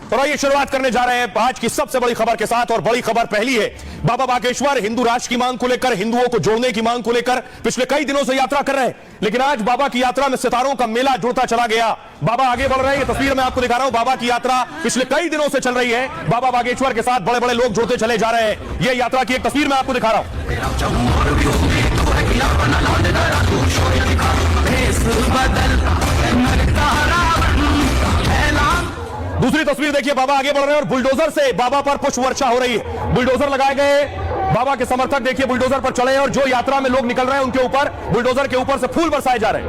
तो आइए शुरुआत करने जा रहे हैं आज की सबसे बड़ी खबर के साथ। और बड़ी खबर पहली है, बाबा बागेश्वर हिंदू राष्ट्र की मांग को लेकर, हिंदुओं को जोड़ने की मांग को लेकर पिछले कई दिनों से यात्रा कर रहे हैं। लेकिन आज बाबा की यात्रा में सितारों का मेला जुड़ता चला गया। बाबा आगे बढ़ रहे हैं, ये तस्वीर मैं आपको दिखा रहा हूं। बाबा की यात्रा पिछले कई दिनों से चल रही है। बाबा बागेश्वर के साथ बड़े बड़े लोग जुड़ते चले जा रहे हैं। ये यात्रा की एक तस्वीर मैं आपको दिखा रहा हूं। दूसरी तस्वीर देखिए, बाबा आगे बढ़ रहे हैं और बुलडोजर से बाबा पर पुष्प वर्षा हो रही है। बुलडोजर लगाए गए, बाबा के समर्थक देखिए बुलडोजर पर चढ़े हैं और जो यात्रा में लोग निकल रहे हैं उनके ऊपर बुलडोजर के ऊपर से फूल बरसाए जा रहे हैं।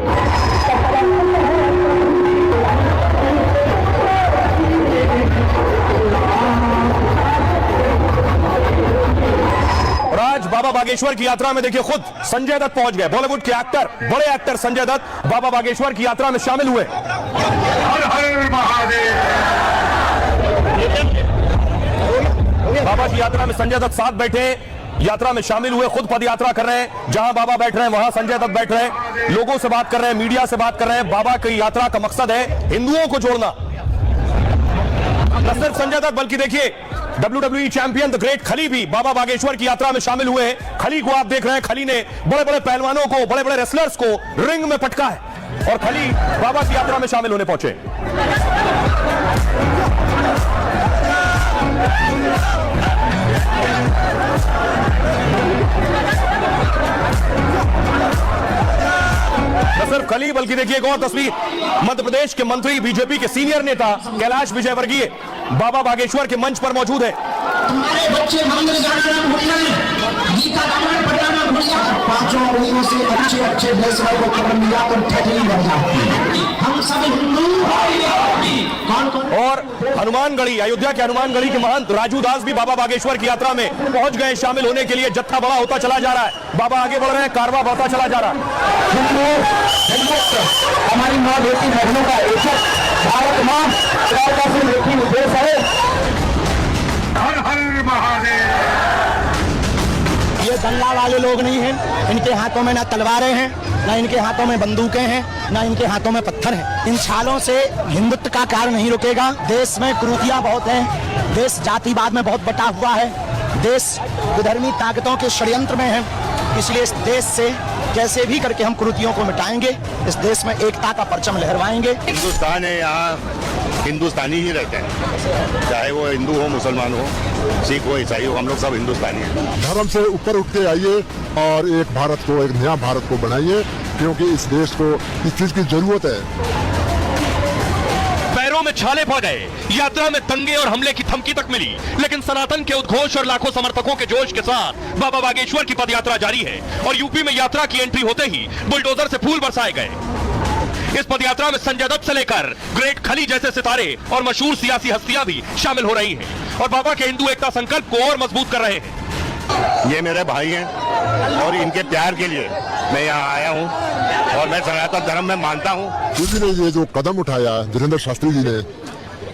और आज बाबा बागेश्वर की यात्रा में देखिए खुद संजय दत्त पहुंच गए। बॉलीवुड के एक्टर, बड़े एक्टर संजय दत्त बाबा बागेश्वर की यात्रा में शामिल हुए। हर हर महादेव। बाबा की यात्रा में संजय दत्त साथ बैठे, यात्रा में शामिल हुए, खुद पद यात्रा कर रहे हैं। जहां बाबा बैठ रहे हैं वहां संजय दत्त बैठ रहे हैं, लोगों से बात कर रहे हैं, मीडिया से बात कर रहे हैं। बाबा की यात्रा का मकसद है हिंदुओं को जोड़ना। न सिर्फ संजय दत्त बल्कि देखिए WWE चैंपियन द ग्रेट खली भी बाबा बागेश्वर की यात्रा में शामिल हुए हैं। खली को आप देख रहे हैं, खली ने बड़े बड़े पहलवानों को, बड़े बड़े रेसलर्स को रिंग में पटका है और खली बाबा की यात्रा में शामिल होने पहुंचे। न सिर्फ खली बल्कि देखिए एक और तस्वीर, मध्य प्रदेश के मंत्री, बीजेपी के सीनियर नेता कैलाश विजयवर्गीय बाबा बागेश्वर के मंच पर मौजूद है। तुम्हारे बच्चे मंदिर जाना ना भूलना, गीता रामायण पढ़ना ना भूलना। पांचों उंगलियों से अच्छे अच्छे वैष्णव को पकड़ लिया तो ठेठी लग जाती। हम सब हिंदू। और हनुमानगढ़ी, अयोध्या के हनुमानगढ़ी के महंत राजू दास भी बाबा बागेश्वर की यात्रा में पहुंच गए शामिल होने के लिए। जत्था बड़ा होता चला जा रहा है, बाबा आगे बढ़ रहे हैं, कारवा बढ़ता चला जा रहा है। हमारी माँ बेटी बहनों का एक भारत माँ देश है। हर हर महादेव। ये दंगा वाले लोग नहीं हैं, इनके हाथों में ना तलवारें हैं, ना इनके हाथों में बंदूकें हैं, ना इनके हाथों में पत्थर हैं। इन छालों से हिंदुत्व का कार्य नहीं रुकेगा। देश में कुरीतियां बहुत हैं, देश जातिवाद में बहुत बटा हुआ है, देश विधर्मी ताकतों के षड्यंत्र में है। इसलिए इस देश से कैसे भी करके हम कुरीतियों को मिटाएंगे, इस देश में एकता का परचम लहरवाएंगे। हिंदुस्तान है, यहाँ हिंदुस्तानी ही रहते हैं, चाहे वो हिंदू हो, मुसलमान हो, सिख हो, ईसाई हो, हम लोग सब हिंदुस्तानी हैं। धर्म से ऊपर उठ के आइए और एक भारत को, एक नया भारत को बनाइए, क्योंकि इस देश को इस चीज की जरूरत है। पैरों में छाले पड़ गए, यात्रा में दंगे और हमले की धमकी तक मिली, लेकिन सनातन के उद्घोष और लाखों समर्थकों के जोश के साथ बाबा बागेश्वर की पदयात्रा जारी है। और यूपी में यात्रा की एंट्री होते ही बुलडोजर से फूल बरसाए गए। इस पदयात्रा में संजय दत्त से लेकर ग्रेट खली जैसे सितारे और मशहूर सियासी हस्तियां भी शामिल हो रही हैं और बाबा के हिंदू एकता संकल्प को और मजबूत कर रहे हैं। ये मेरे भाई हैं और इनके प्यार के लिए मैं यहाँ आया हूँ और मैं सनातन धर्म में मानता हूँ। किसी ने ये जो कदम उठाया धीरेन्द्र शास्त्री जी ने,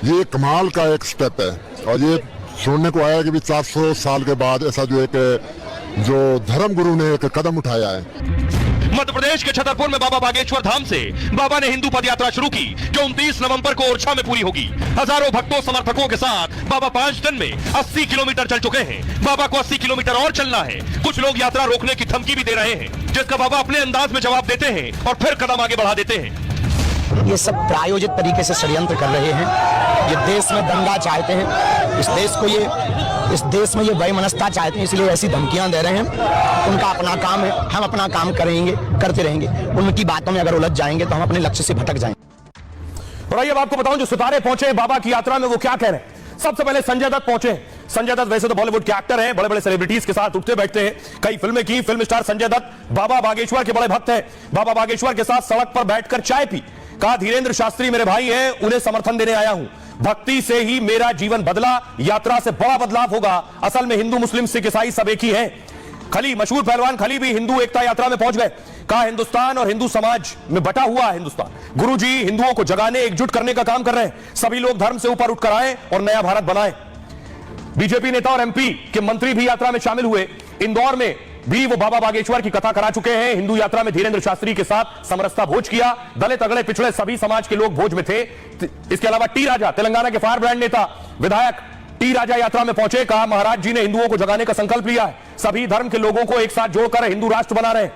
ये कमाल का एक स्टेप है। और ये सुनने को आया कि 400 साल के बाद ऐसा जो धर्म गुरु ने एक कदम उठाया है। मध्य प्रदेश के छतरपुर में बाबा बागेश्वर धाम से बाबा ने हिंदू पदयात्रा शुरू की, जो 29 नवंबर को ओरछा में पूरी होगी। हजारों भक्तों समर्थकों के साथ बाबा 5 दिन में 80 किलोमीटर चल चुके हैं। बाबा को 80 किलोमीटर और चलना है। कुछ लोग यात्रा रोकने की धमकी भी दे रहे हैं, जिसका बाबा अपने अंदाज में जवाब देते हैं और फिर कदम आगे बढ़ा देते हैं। ये सब प्रायोजित तरीके से षड्यंत्र कर रहे हैं। ये देश में दंगा चाहते हैं, इस देश में ये वैमनस्यता चाहते हैं, इसलिए ऐसी धमकियां दे रहे हैं। उनका अपना काम है, हम अपना काम करेंगे, करते रहेंगे। उनकी बातों में अगर उलझ जाएंगे तो हम अपने लक्ष्य से भटक जाएंगे। और आइए आपको बताऊं, जो सितारे पहुंचे बाबा की यात्रा में वो क्या कह रहे हैं। सबसे पहले संजय दत्त पहुंचे। संजय दत्त वैसे तो बॉलीवुड के एक्टर हैं, बड़े बड़े सेलिब्रिटीज के साथ उठते बैठते हैं, कई फिल्में की। फिल्म स्टार संजय दत्त बाबा बागेश्वर के बड़े भक्त हैं। बाबा बागेश्वर के साथ सड़क पर बैठकर चाय पी, कहा धीरेन्द्र शास्त्री मेरे भाई हैं, उन्हें समर्थन देने आया हूं। भक्ति से ही मेरा जीवन बदला, यात्रा से बड़ा बदलाव होगा। असल में हिंदू मुस्लिम सिख ईसाई सब एक ही है। खली, मशहूर पहलवान खली भी हिंदू एकता यात्रा में पहुंच गए। कहा हिंदुस्तान और हिंदू समाज में बटा हुआ है हिंदुस्तान। गुरुजी हिंदुओं को जगाने, एकजुट करने का काम कर रहे हैं। सभी लोग धर्म से ऊपर उठकर आए और नया भारत बनाए। बीजेपी नेता और एमपी के मंत्री भी यात्रा में शामिल हुए। इंदौर में भी वो बाबा बागेश्वर की कथा करा चुके हैं। हिंदू यात्रा में धीरेन्द्र शास्त्री के साथ समरसता भोज किया। दलित अगड़े पिछड़े सभी समाज के लोग भोज में थे। इसके अलावा टी राजा, तेलंगाना के फायर ब्रांड नेता विधायक टी राजा यात्रा में पहुंचे। कहा महाराज जी ने हिंदुओं को जगाने का संकल्प लिया है, सभी धर्म के लोगों को एक साथ जोड़कर हिंदू राष्ट्र बना रहे हैं।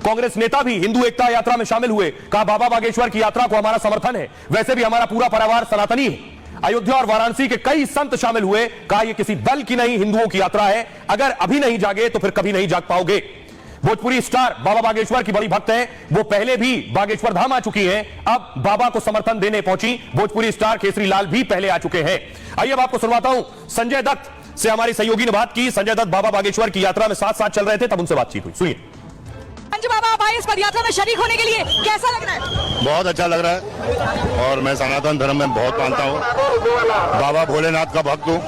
कांग्रेस नेता भी हिंदू एकता यात्रा में शामिल हुए। कहा बाबा बागेश्वर की यात्रा को हमारा समर्थन है, वैसे भी हमारा पूरा परिवार सनातनी है। अयोध्या और वाराणसी के कई संत शामिल हुए। कहा यह किसी दल की नहीं, हिंदुओं की यात्रा है, अगर अभी नहीं जागे तो फिर कभी नहीं जाग पाओगे। भोजपुरी स्टार बाबा बागेश्वर की बड़ी भक्त हैं, वो पहले भी बागेश्वर धाम आ चुकी हैं, अब बाबा को समर्थन देने पहुंची। भोजपुरी स्टार केसरी लाल भी पहले आ चुके हैं। आइए अब आपको सुनवाता हूं, संजय दत्त से हमारी सहयोगी ने बात की। संजय दत्त बाबा बागेश्वर की यात्रा में साथ साथ चल रहे थे, तब उनसे बातचीत हुई, सुनिए। संजय बाबा आप आए इस पद यात्रा में शरीक होने के लिए, कैसा लग रहा है? बहुत अच्छा लग रहा है और मैं सनातन धर्म में बहुत मानता हूँ। बाबा भोलेनाथ का भक्त हूँ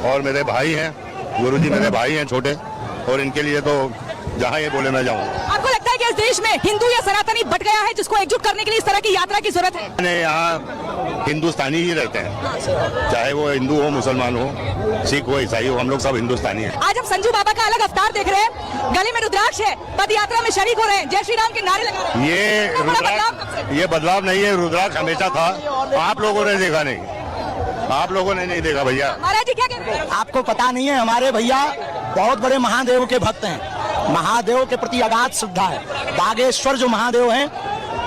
और मेरे भाई हैं, गुरुजी मेरे भाई हैं छोटे, और इनके लिए तो जहाँ ये बोले मैं जाऊँ। आपको लगता है कि इस देश में हिंदू या सनातनी बट गया है, जिसको एकजुट करने के लिए इस तरह की यात्रा की जरूरत है? यहाँ हिंदुस्तानी ही रहते हैं, चाहे वो हिंदू हो, मुसलमान हो, सिख हो, ईसाई हो, हम लोग सब हिंदुस्तानी हैं। आज हम संजू बाबा का अलग अवतार देख रहे हैं, गले में रुद्राक्ष है, पद यात्रा में शरीक हो रहे हैं, जय श्री राम के नारे लगा रहे हैं। ये बदलाव नहीं है, रुद्राक्ष हमेशा था, आप लोगों ने देखा नहीं, आप लोगों ने नहीं देखा भैया। महाराज जी क्या कह रहे हैं? आपको पता नहीं है, हमारे भैया बहुत बड़े महादेव के भक्त हैं, महादेव के प्रति अगाध श्रद्धा है। बागेश्वर जो महादेव हैं,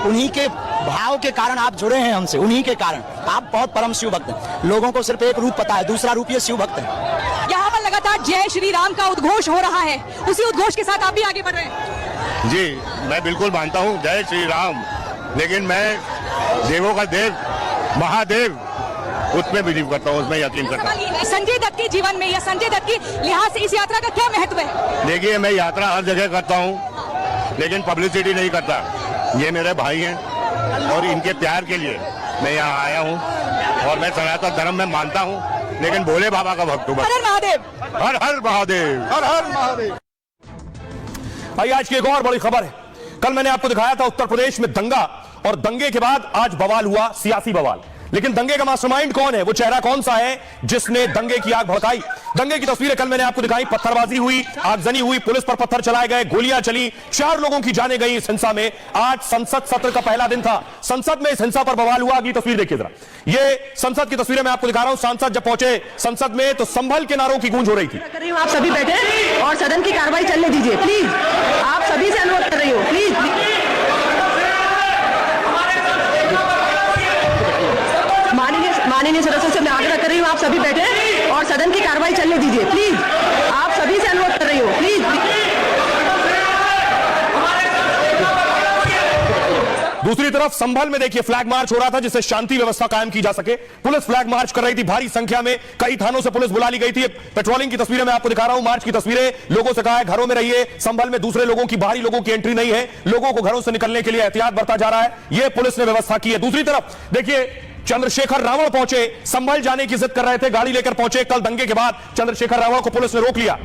उन्हीं के भाव के कारण आप जुड़े हैं हमसे, उन्हीं के कारण। आप बहुत परम शिव भक्त हैं, लोगों को सिर्फ एक रूप पता है, दूसरा रूप ये शिव भक्त है। यहाँ पर लगातार जय श्री राम का उद्घोष हो रहा है, उसी उद्घोष के साथ आप भी आगे बढ़ रहे हैं। जी मैं बिल्कुल मानता हूँ जय श्री राम, लेकिन मैं देवों का देव महादेव उसमें बिलीव करता हूँ, उसमें यकीन करता हूँ। संजय दत्त के जीवन में या संजय दत्त की लिहाज से इस यात्रा का क्या महत्व है? देखिए मैं यात्रा हर जगह करता हूँ, लेकिन पब्लिसिटी नहीं करता। ये मेरे भाई हैं और इनके प्यार के लिए मैं यहाँ आया हूँ और मैं सनातन धर्म में मानता हूँ, लेकिन भोले बाबा का भक्त हूँ। हर हर महादेव, हर हर महादेव, हर हर महादेव। आइए आज की एक और बड़ी खबर है। कल मैंने आपको दिखाया था उत्तर प्रदेश में दंगा, और दंगे के बाद आज बवाल हुआ, सियासी बवाल। लेकिन दंगे का मास्टरमाइंड कौन है, वो चेहरा कौन सा है जिसने दंगे की आग भड़काई? दंगे की तस्वीरें कल मैंने आपको दिखाई, पत्थरबाजी हुई, आगजनी हुई, पुलिस पर पत्थर चलाए गए, गोलियां चली, 4 लोगों की जानें गई इस हिंसा में। आज संसद सत्र का पहला दिन था, संसद में इस हिंसा पर बवाल हुआ। अगली तस्वीर देखिए जरा, ये संसद की तस्वीरें मैं आपको दिखा रहा हूं। सांसद जब पहुंचे संसद में तो संभल के नारों की गूंज हो रही थी। आप सभी बैठे और सदन की कार्रवाई चलने दीजिए प्लीज, आप सभी से अनुरोध कर रही हूँ प्लीज। माननीय सदस्यों से मैं आग्रह कर रही हूँ, आप सभी बैठे और सदन की कार्रवाई चलने दीजिए प्लीज, आप सभी से अनुरोध कर रही हूँ प्लीज। दूसरी तरफ संभल में देखिए फ्लैग मार्च हो रहा था जिससे शांति व्यवस्था कायम की जा सके। पुलिस फ्लैग मार्च कर रही थी भारी संख्या में, कई थानों से पुलिस बुला ली गई थी। पेट्रोलिंग की तस्वीरें मैं आपको दिखा रहा हूं, मार्च की तस्वीरें। लोगों से कहा है घरों में रहिए, संभल में दूसरे लोगों की, बाहरी लोगों की एंट्री नहीं है, लोगों को घरों से निकलने के लिए एहतियात बरता जा रहा है, यह पुलिस ने व्यवस्था की है। दूसरी तरफ देखिए चंद्रशेखर रावण पहुंचे, संभल जाने की जिद कर रहे थे, गाड़ी लेकर पहुंचे। कल दंगे के बाद चंद्रशेखर रावण को पुलिस ने रोक लिया।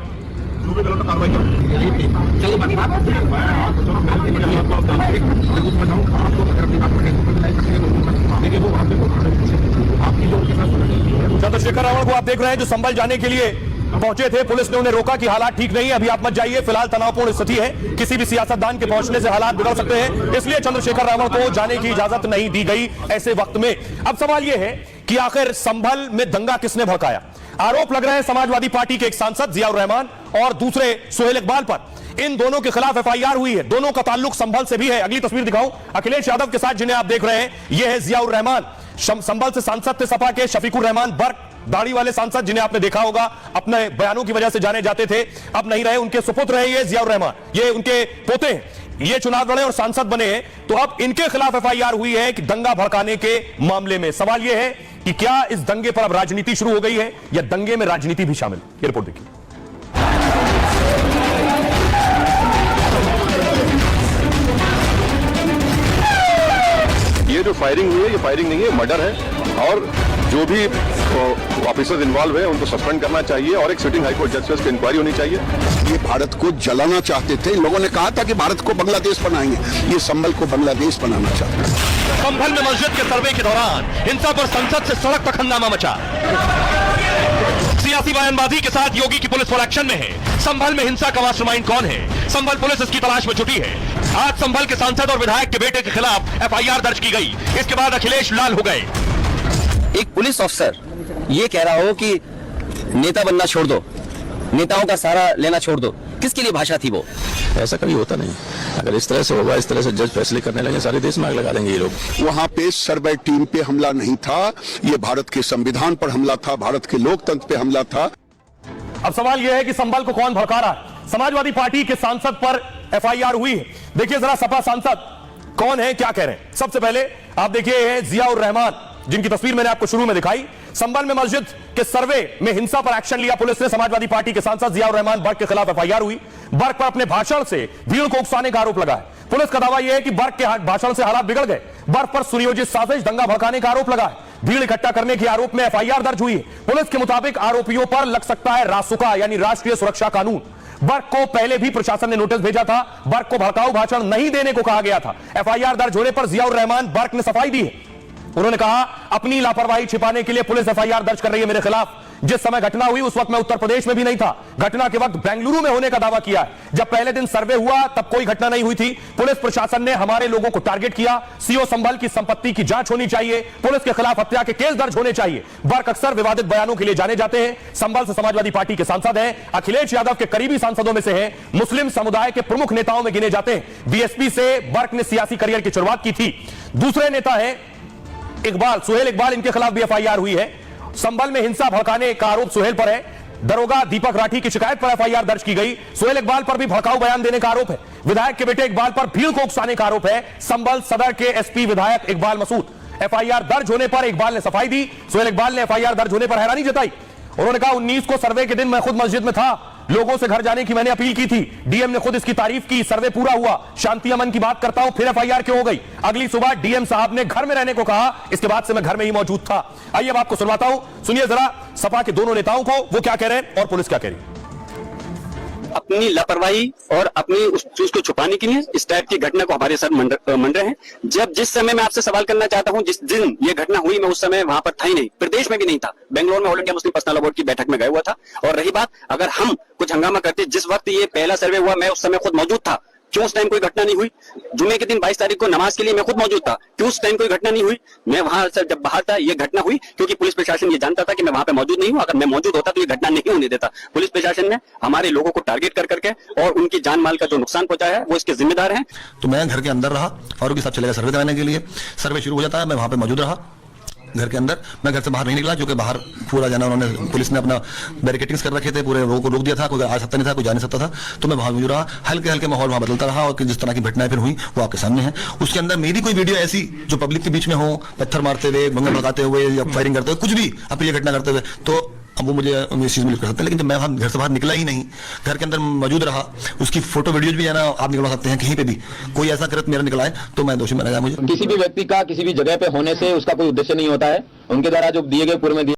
चंद्रशेखर रावण को आप देख रहे हैं जो संभल जाने के लिए पहुंचे थे, पुलिस ने उन्हें रोका कि हालात ठीक नहीं है, अभी आप मत जाइए, फिलहाल तनावपूर्ण स्थिति है, किसी भी सियासतदान के पहुंचने से हालात बिगड़ सकते हैं, इसलिए चंद्रशेखर रावण को जाने की इजाजत नहीं दी गई ऐसे वक्त में। अब सवाल यह है कि आखिर संभल में दंगा किसने भड़काया? आरोप लग रहे हैं समाजवादी पार्टी के एक सांसद जियाउर रहमान और दूसरे सुहेल इकबाल पर। इन दोनों के खिलाफ एफआईआर हुई है, दोनों का ताल्लुक संभल से भी है। अगली तस्वीर दिखाऊं, अखिलेश यादव के साथ जिन्हें आप देख रहे हैं, यह है जियाउर रहमान। संभल से सांसद थे सपा के शफीकुर रहमान बर्क, दाढ़ी वाले सांसद जिन्हें आपने देखा होगा, अपने बयानों की वजह से जाने जाते थे, अब नहीं रहे, उनके सुपुत्र रहे ये जियाउर रहमान, ये उनके पोते हैं, ये चुनाव लड़े और सांसद बने हैं। तो अब इनके खिलाफ एफआईआर हुई है कि दंगा भड़काने के मामले में। सवाल यह है कि क्या इस दंगे पर अब राजनीति शुरू हो गई है या दंगे में राजनीति भी शामिल? ये रिपोर्ट देखिए। ये जो फायरिंग हुई है, ये फायरिंग नहीं है, मर्डर है, और जो भी ऑफिसर्स इन्वॉल्व है उनको सस्पेंड करना चाहिए और एक सिटिंग हाईकोर्ट जज की इंक्वायरी होनी चाहिए। ये भारत को जलाना चाहते थे, इन लोगों ने कहा था कि भारत को बांग्लादेश बनाएंगे, ये संभल को बांग्लादेश बनाना चाहते हैं। संभल में मस्जिद के सर्वे के दौरान हिंसा पर संसद से सड़क तक हंगामा मचा। सियासी बयानबाजी के साथ योगी की पुलिस पर एक्शन में है। संभल में हिंसा का मास्टरमाइंड कौन है? संभल पुलिस इसकी तलाश में जुटी है। आज संभल के सांसद और विधायक के बेटे के खिलाफ एफआईआर दर्ज की गई। इसके बाद अखिलेश लाल हो गए। एक पुलिस ऑफिसर ये कह रहा हो कि नेता बनना छोड़ दो, नेताओं का सहारा लेना छोड़ दो, किसके लिए भाषा थी वो? ऐसा कभी होता नहीं। अगर इस तरह से होगा, इस तरह से जज फैसले करने लगे, सारे देश में आग लगा देंगे ये लोग। वहां पे सर्वे टीम पे हमला नहीं था, ये भारत के संविधान पर हमला था, भारत के लोकतंत्र पे हमला था। अब सवाल यह है कि संभल को कौन भड़का रहा है? समाजवादी पार्टी के सांसद पर एफआईआर हुई है। देखिए जरा सपा सांसद कौन है, क्या कह रहे हैं। सबसे पहले आप देखिए जियाउर रहमान, जिनकी तस्वीर मैंने आपको शुरू में दिखाई। संभल में मस्जिद के सर्वे में हिंसा पर एक्शन लिया पुलिस ने। समाजवादी पार्टी के सांसद जियाउर रहमान बर्क के खिलाफ एफआईआर हुई। बर्क पर अपने भाषण से भीड़ को उकसाने का आरोप लगा है। पुलिस का दावा यह है कि बर्क के भाषण से हालात बिगड़ गए। बर्क पर सुनियोजित साजिश, दंगा भड़काने का आरोप लगा है। भीड़ इकट्ठा करने के आरोप में एफआईआर दर्ज हुई है। पुलिस के मुताबिक आरोपियों पर लग सकता है रासुका यानी राष्ट्रीय सुरक्षा कानून। बर्क को पहले भी प्रशासन ने नोटिस भेजा था। बर्क को भड़काऊ भाषण नहीं देने को कहा गया था। एफआईआर दर्ज होने पर जियाउर रहमान बर्क ने सफाई दी है। उन्होंने कहा अपनी लापरवाही छिपाने के लिए पुलिस एफआईआर दर्ज कर रही है मेरे खिलाफ। जिस समय घटना हुई उस वक्त मैं उत्तर प्रदेश में भी नहीं था। घटना के वक्त बेंगलुरु में होने का दावा किया है। जब पहले दिन सर्वे हुआ तब कोई घटना नहीं हुई थी। पुलिस प्रशासन ने हमारे लोगों को टारगेट किया। सीओ संभल की संपत्ति की जांच होनी चाहिए। पुलिस के खिलाफ हत्या के केस दर्ज होने चाहिए। बर्क अक्सर विवादित बयानों के लिए जाने जाते हैं। संभल से समाजवादी पार्टी के सांसद हैं। अखिलेश यादव के करीबी सांसदों में से हैं। मुस्लिम समुदाय के प्रमुख नेताओं में गिने जाते हैं। बीएसपी से बर्क ने सियासी करियर की शुरुआत की थी। दूसरे नेता है इकबाल, सुहेल इकबाल, इनके खिलाफ भी एफआईआर हुई है। संभल में हिंसा भड़काने का आरोप सुहेल पर है। दरोगा दीपक राठी की शिकायत पर एफआईआर दर्ज की गई। सुहेल इकबाल पर भी भड़काऊ बयान देने का आरोप है। विधायक के बेटे इकबाल पर भीड़ को उकसाने का आरोप है। संभल सदर के एसपी विधायक इकबाल मसूद। एफआईआर दर्ज होने पर इकबाल ने सफाई दी। सुहेल इकबाल ने एफआईआर दर्ज होने पर हैरानी जताई। उन्होंने कहा 19 को सर्वे के दिन मैं खुद मस्जिद में था। लोगों से घर जाने की मैंने अपील की थी। डीएम ने खुद इसकी तारीफ की। सर्वे पूरा हुआ। शांति अमन की बात करता हूं, फिर एफआईआर क्यों हो गई? अगली सुबह डीएम साहब ने घर में रहने को कहा। इसके बाद से मैं घर में ही मौजूद था। आइए अब आपको सुनवाता हूं, सुनिए जरा सपा के दोनों नेताओं को, वो क्या कह रहे हैं और पुलिस क्या कह रही है। अपनी लापरवाही और अपनी उस चीज को छुपाने के लिए इस टाइप की घटना को हमारे सर मंडरे हैं। जिस समय मैं आपसे सवाल करना चाहता हूं, जिस दिन ये घटना हुई मैं उस समय वहां पर था ही नहीं, प्रदेश में भी नहीं था। बेंगलोर में all India Muslim personal board की बैठक में गया हुआ था। और रही बात, अगर हम कुछ हंगामा करते, जिस वक्त ये पहला सर्वे हुआ मैं उस समय खुद मौजूद था, क्यों उस टाइम कोई घटना नहीं हुई? जुमे के दिन 22 तारीख को नमाज के लिए मैं खुद मौजूद था, क्यों उस टाइम कोई घटना नहीं हुई? मैं वहां से जब बाहर था ये घटना हुई क्योंकि पुलिस प्रशासन ये जानता था कि मैं वहां पे मौजूद नहीं हूं। अगर मैं मौजूद होता तो ये घटना नहीं होने देता। पुलिस प्रशासन ने हमारे लोगों को टारगेट कर करके और उनकी जान माल का जो नुकसान पहुंचाया है वो इसके जिम्मेदार हैं। तो मैं घर के अंदर रहा और उनके साथ चले गया सर्वे कराने के लिए। सर्वे शुरू हो जाता है, मैं वहां पे मौजूद रहा घर के अंदर। मैं घर से बाहर नहीं निकला क्योंकि बाहर पूरा जाना उन्होंने, पुलिस ने अपना बैरिकेटिंग्स कर रखे थे, पूरे लोगों को रोक दिया था। कोई आ सकता नहीं था, कोई जा नहीं सकता था। तो मैं वहां मौजूद रहा। हल्के हल्के माहौल वहां बदलता रहा और जिस तरह की घटनाएं फिर हुई वो आपके सामने है। उसके अंदर मेरी कोई वीडियो ऐसी जो पब्लिक के बीच में हो, पत्थर मारते हुए, बंगल भगाते हुए या फायरिंग करते हुए, कुछ भी अप्रिय घटना करते हुए, तो अब वो मुझे इस चीज में लिख सकते हैं। लेकिन जब मैं वहां घर से बाहर निकला ही नहीं, घर के अंदर मौजूद रहा, उसकी फोटो वीडियोज भी है ना, आप निकलवा सकते हैं कहीं पे भी। कोई ऐसा कृत्य मेरा निकला है तो मैं दोषी माना जाए मुझे। किसी भी व्यक्ति का किसी भी जगह पे होने से उसका कोई उद्देश्य नहीं होता है। उनके द्वारा जो दिए गए पूर्व में